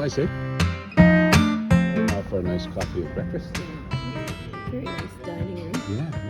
nice, eh? Now for a nice coffee or breakfast. Very nice dining room. Yeah.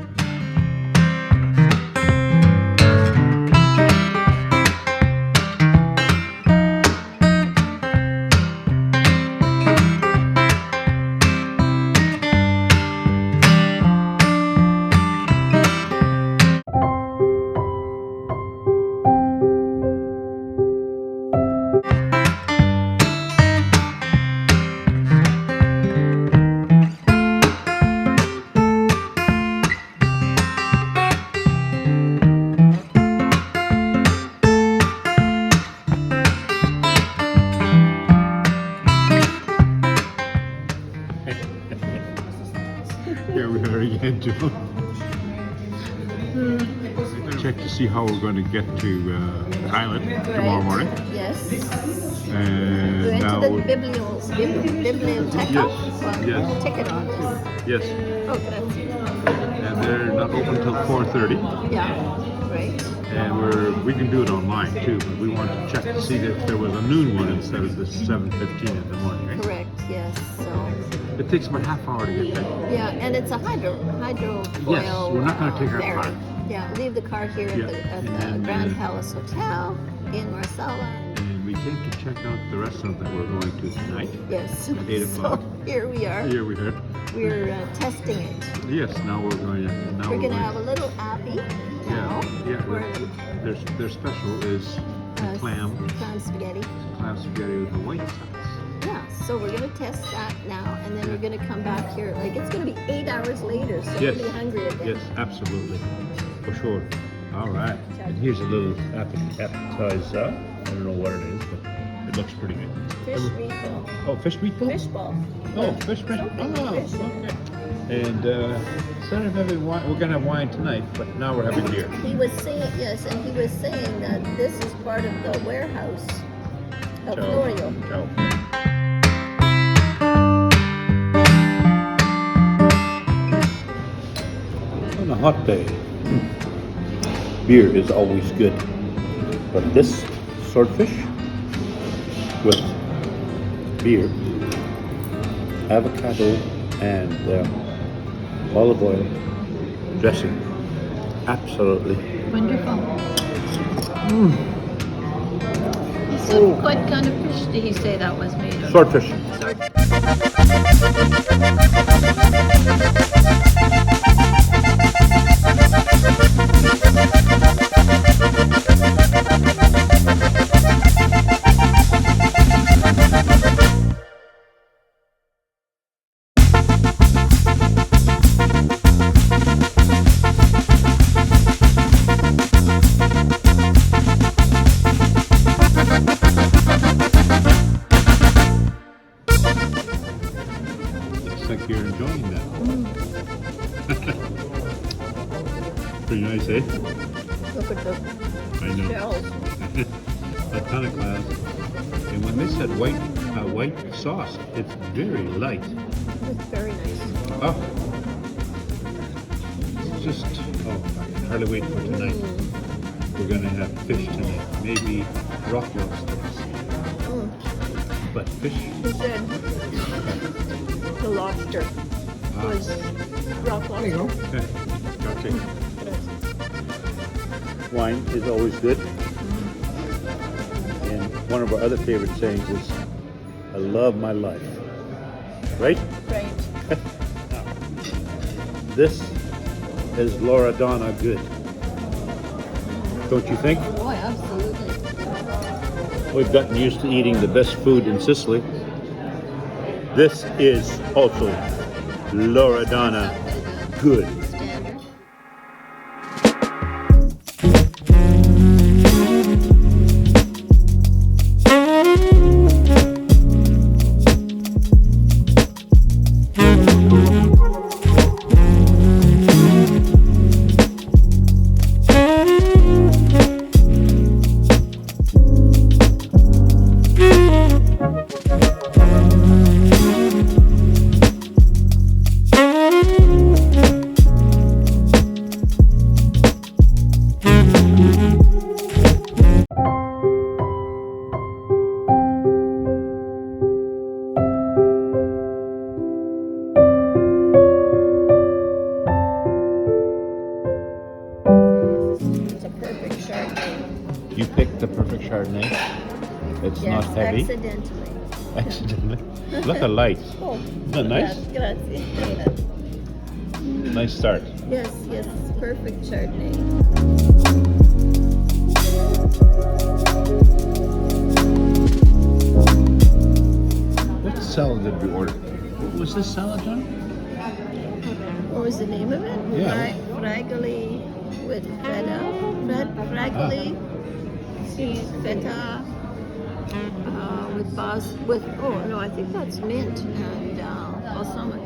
Here we are again, Joe. Check to see how we're going to get to the island tomorrow morning. Yes. And Go now into the biblioteca. Yes. Ticket office. Yes, Oh, grazie. and they're not open until 4:30. Yeah, right. And we can do it online too, but we want to check to see if there was a noon one instead of the 7:15 in the morning. Right? Correct, yes. So, It takes about half hour to get there. yeah, and it's a hydrofoil Yes, we're not going to take our ferry. car. Yeah, leave the car here at Yeah, the and then, Grand Palace Hotel in Marsala. And we came to check out the restaurant that we're going to tonight. Yes. At 8 o'clock. So here we are. Here we are. We're testing it. Yes, now we're going to. Now We're going to have a little appy now. Yeah. We're Their special is clam spaghetti. spaghetti with the white sauce. Yeah, so we're gonna test that now, and then we're gonna come back here. Like it's gonna be 8 hours later, so Yes. we'll be hungry again. Yes, absolutely, for sure. All right, and here's a little appetizer. I don't know what it is, but it looks pretty good. Fish meatball. Oh, fish meatball? Fish ball. Oh, fish meatball. Something Oh, fish. okay. And instead of having wine, we're gonna have wine tonight, but now we're having beer. He was saying, yes, and he was saying that this is part of the warehouse of Florio. Ciao. On a hot day, beer is always good, but this swordfish with beer, avocado, and olive oil dressing, absolutely. Wonderful. So what kind of fish did he say that was made of? Swordfish. Looks like you're enjoying that. Pretty nice, eh? Look at the I know. shells. A ton of clouds. And when they said white sauce, it's very light. It's very nice. Oh. It's just, I can hardly wait for tonight. We're going to have fish tonight. Maybe rock lobsters. But fish. He said the lobster was rock lobster. Okay. Okay. Wine is always good. And one of our other favorite sayings is, I love my life. Right? Right. This is Loredana good. Don't you think? Boy, absolutely. We've gotten used to eating the best food in Sicily. This is also Loredana good. Standard. It's Yes, not heavy. accidentally. Accidentally. Look at light. Oh, Isn't that nice? grazie. Nice start. Yes, yes, perfect Chardonnay. What salad did we order? What was this salad, John? What was the name of it? Yeah. Fragoli with feta. Fragoli, feta, with oh no, I think that's mint and balsamic.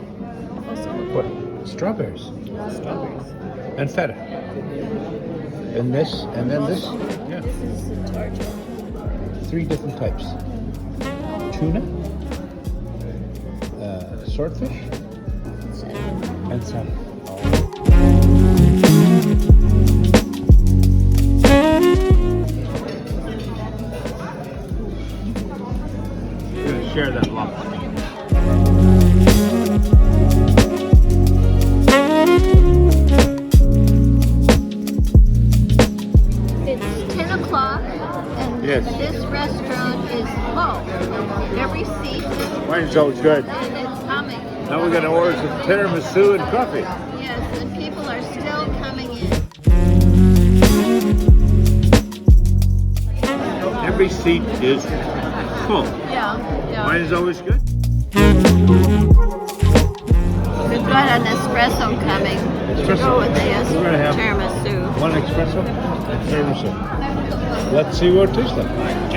What? Strawberries. Strawberries. And feta. And this, and then this. Yeah. This is the tartar. 3 different types. Tuna, swordfish, and salmon. I'm gonna share that lump. It's 10 o'clock and Yes. this restaurant is full. Every seat Wine's always good. and it's humming. Now we're gonna order some tiramisu and coffee. Yes, and people are still coming in. Every seat is full. Yeah, Wine is always good. We've got an espresso coming. Espresso. Go with the We're gonna have tiramisu. one espresso and tiramisu. Let's see what it tastes like.